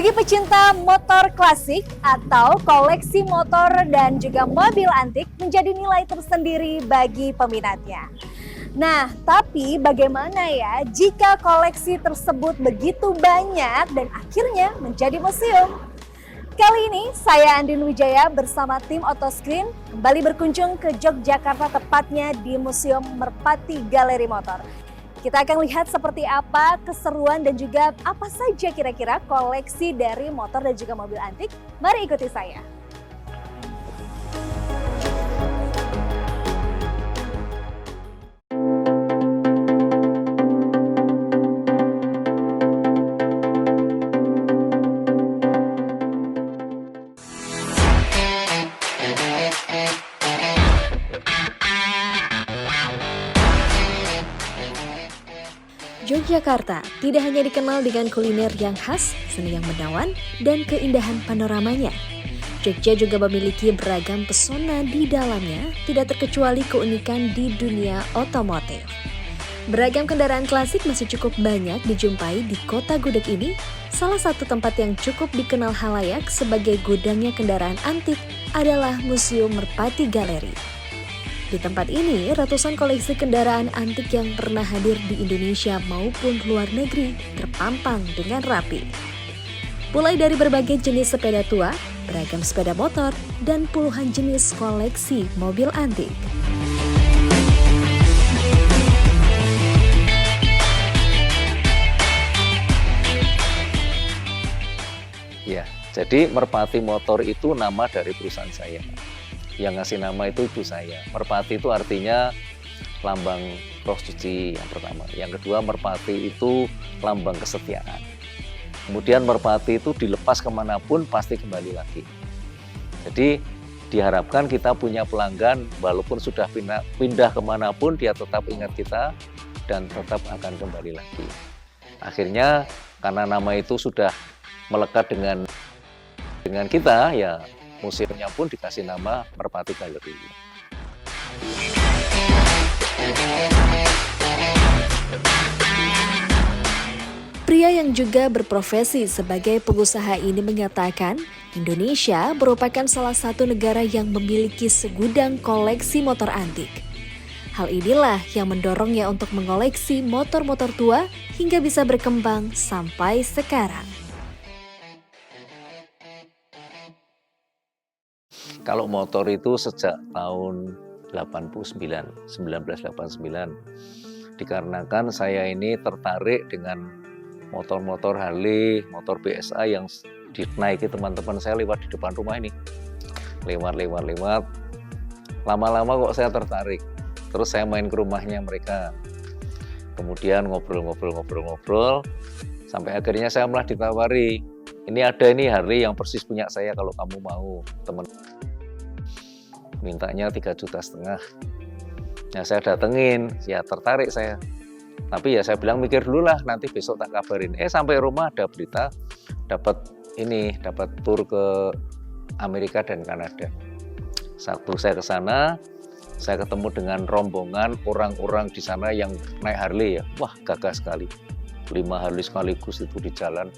Bagi pecinta motor klasik atau koleksi motor dan juga mobil antik menjadi nilai tersendiri bagi peminatnya. Nah, tapi bagaimana ya jika koleksi tersebut begitu banyak dan akhirnya menjadi museum? Kali ini saya Andin Wijaya bersama tim Otoscreen kembali berkunjung ke Yogyakarta, tepatnya di Museum Merpati Galeri Motor. Kita akan lihat seperti apa keseruan dan juga apa saja kira-kira koleksi dari motor dan juga mobil antik. Mari ikuti saya. Yogyakarta tidak hanya dikenal dengan kuliner yang khas, seni yang menawan, dan keindahan panoramanya. Jogja juga memiliki beragam pesona di dalamnya, tidak terkecuali keunikan di dunia otomotif. Beragam kendaraan klasik masih cukup banyak dijumpai di kota gudeg ini. Salah satu tempat yang cukup dikenal halayak sebagai gudangnya kendaraan antik adalah Museum Merpati Galeri. Di tempat ini, ratusan koleksi kendaraan antik yang pernah hadir di Indonesia maupun luar negeri terpampang dengan rapi. Mulai dari berbagai jenis sepeda tua, beragam sepeda motor, dan puluhan jenis koleksi mobil antik. Ya, jadi Merpati Motor itu nama dari perusahaan saya. Yang ngasih nama itu ibu saya. Merpati itu artinya lambang roh suci yang pertama. Yang kedua, merpati itu lambang kesetiaan. Kemudian merpati itu dilepas kemanapun pasti kembali lagi. Jadi diharapkan kita punya pelanggan walaupun sudah pindah kemanapun dia tetap ingat kita dan tetap akan kembali lagi. Akhirnya karena nama itu sudah melekat dengan kita, ya museumnya pun dikasih nama Merpati Galeri. Pria yang juga berprofesi sebagai pengusaha ini mengatakan, Indonesia merupakan salah satu negara yang memiliki segudang koleksi motor antik. Hal inilah yang mendorongnya untuk mengoleksi motor-motor tua hingga bisa berkembang sampai sekarang. Kalau motor itu sejak tahun 1989, dikarenakan saya ini tertarik dengan motor-motor Harley, motor BSA yang dinaiki teman-teman saya lewat di depan rumah ini. Lewat. Lama-lama kok saya tertarik. Terus saya main ke rumahnya mereka. Kemudian ngobrol. Sampai akhirnya saya malah ditawari, ini ada ini Harley yang persis punya saya kalau kamu mau, teman. Mintanya 3,5 juta. Ya saya datengin, ya tertarik saya. Tapi ya saya bilang mikir dulu lah, nanti besok tak kabarin. Sampai rumah ada berita, dapat tur ke Amerika dan Kanada. Satu saya ke sana, saya ketemu dengan rombongan orang-orang di sana yang naik Harley ya. Wah, gagah sekali. 5 Harley sekaligus itu di jalan.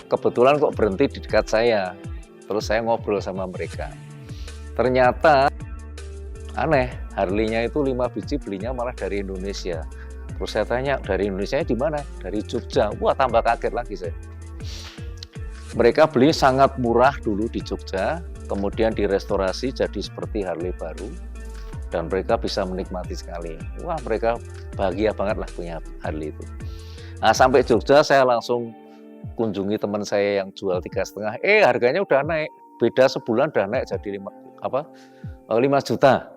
Kebetulan kok berhenti di dekat saya. Terus saya ngobrol sama mereka. Ternyata aneh, Harley-nya itu 5 biji belinya malah dari Indonesia. Terus saya tanya, dari Indonesia di mana? Dari Jogja. Wah, tambah kaget lagi saya. Mereka beli sangat murah dulu di Jogja, kemudian direstorasi jadi seperti Harley baru, dan mereka bisa menikmati sekali. Wah, mereka bahagia banget lah punya Harley itu. Nah, sampai Jogja saya langsung kunjungi teman saya yang jual 3,5. Harganya udah naik. Beda sebulan udah naik jadi 5 juta.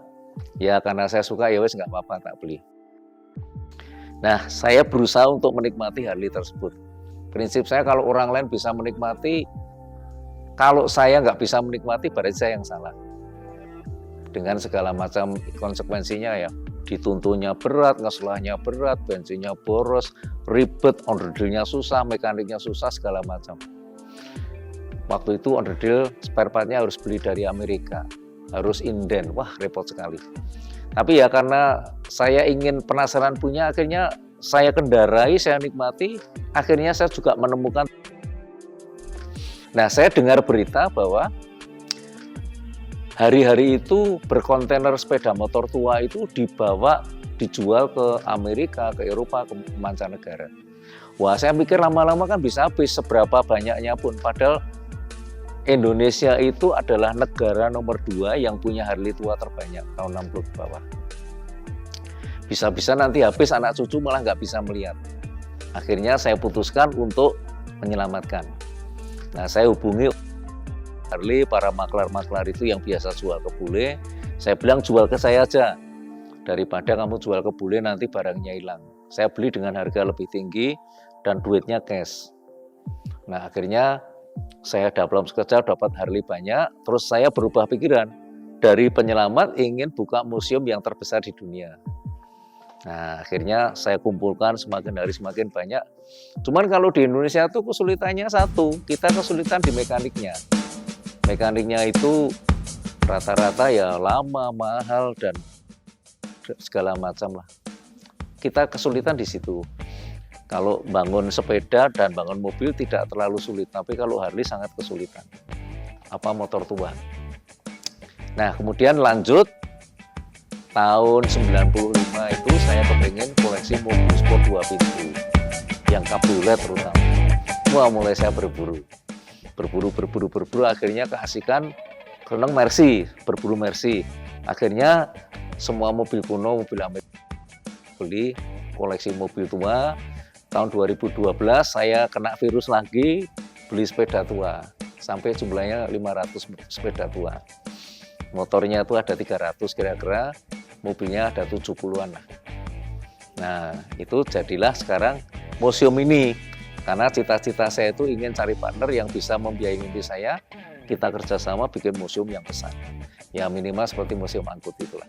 Ya karena saya suka ya wes nggak apa-apa tak beli. Nah, saya berusaha untuk menikmati Harley tersebut. Prinsip saya kalau orang lain bisa menikmati, kalau saya nggak bisa menikmati berarti saya yang salah. Dengan segala macam konsekuensinya ya, dituntutnya berat, ngeselahnya berat, bensinnya boros, ribet, onderdilnya susah, mekaniknya susah, segala macam. Waktu itu onderdil spare partnya harus beli dari Amerika, harus inden, wah repot sekali. Tapi ya karena saya ingin penasaran punya, akhirnya saya kendarai, saya nikmati, akhirnya saya juga menemukan Nah, saya dengar berita bahwa hari-hari itu berkontainer sepeda motor tua itu dijual ke Amerika, ke Eropa, ke mancanegara. Wah, saya mikir lama-lama kan bisa habis seberapa banyaknya pun. Padahal Indonesia itu adalah negara nomor 2 yang punya Harley tua terbanyak tahun 60 ke bawah. Bisa-bisa nanti habis, anak cucu malah nggak bisa melihat. Akhirnya saya putuskan untuk menyelamatkan. Nah, saya hubungi Harley, para maklar-maklar itu yang biasa jual ke bule. Saya bilang jual ke saya aja. Daripada kamu jual ke bule nanti barangnya hilang. Saya beli dengan harga lebih tinggi dan duitnya cash. Nah, akhirnya saya dalam sekejap dapat Harley banyak. Terus saya berubah pikiran. Dari penyelamat ingin buka museum yang terbesar di dunia. Nah, akhirnya saya kumpulkan semakin hari semakin banyak. Cuman kalau di Indonesia itu kesulitannya satu, kita kesulitan di mekaniknya. Mekaniknya itu rata-rata ya lama, mahal, dan segala macam lah. Kita kesulitan di situ. Kalau bangun sepeda dan bangun mobil tidak terlalu sulit, tapi kalau Harley sangat kesulitan. Apa motor tua. Nah, kemudian lanjut. Tahun 95 itu saya kepengen koleksi mobil sport 2 pintu yang kabriolet terutama. Wah, mulai saya berburu, akhirnya keasikan renang Mercy, berburu Mercy. Akhirnya semua mobil kuno, mobil Amerika beli, koleksi mobil tua. Tahun 2012 saya kena virus lagi, beli sepeda tua, sampai jumlahnya 500 sepeda tua. Motornya itu ada 300 kira-kira, mobilnya ada 70-an lah. Nah, itu jadilah sekarang museum ini. Karena cita-cita saya itu ingin cari partner yang bisa membiayai mimpi saya, kita kerjasama bikin museum yang besar. Ya minimal seperti Museum Angkut itulah.